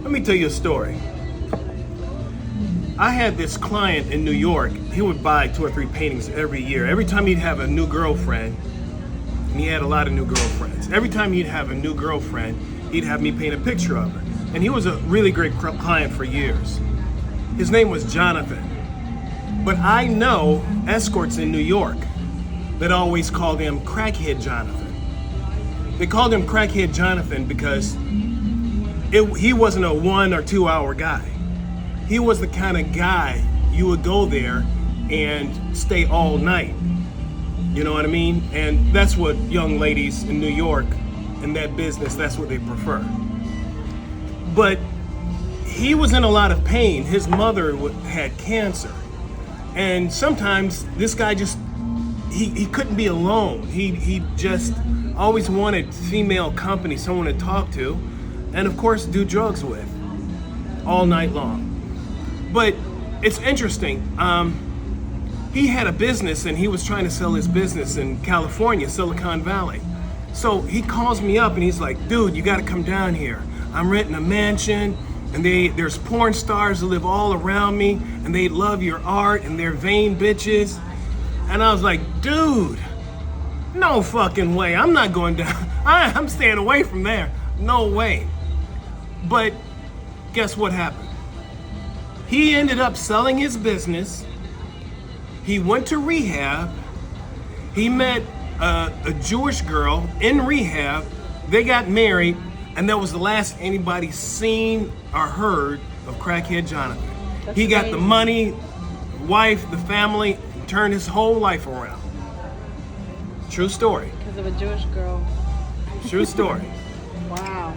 Let me tell you a story. I had this client in New York. He would buy 2 or 3 paintings every year. Every time he'd have a new girlfriend, and he had a lot of new girlfriends. Every time he'd have a new girlfriend, he'd have me paint a picture of her. And he was a really great client for years. His name was Jonathan. But I know escorts in New York that always called him Crackhead Jonathan. They called him Crackhead Jonathan because he wasn't a 1 or 2 hour guy. He was the kind of guy you would go there and stay all night. You know what I mean? And that's what young ladies in New York in that business, that's what they prefer. But he was in a lot of pain. His mother had cancer. And sometimes this guy just, he couldn't be alone. He just always wanted female company, someone to talk to, and of course do drugs with all night long. But it's interesting. He had a business and he was trying to sell his business in California, Silicon Valley. So he calls me up and he's like, dude, you gotta come down here. I'm renting a mansion and there's porn stars that live all around me and they love your art and they're vain bitches. And I was like, dude, no fucking way. I'm not going down. I'm staying away from there. No way. But guess what happened? He ended up selling his business. He went to rehab. He met a Jewish girl in rehab. They got married, and that was the last anybody seen or heard of Crackhead Jonathan. He got the money, wife, the family, and turned his whole life around. True story. Because of a Jewish girl. True story. Wow.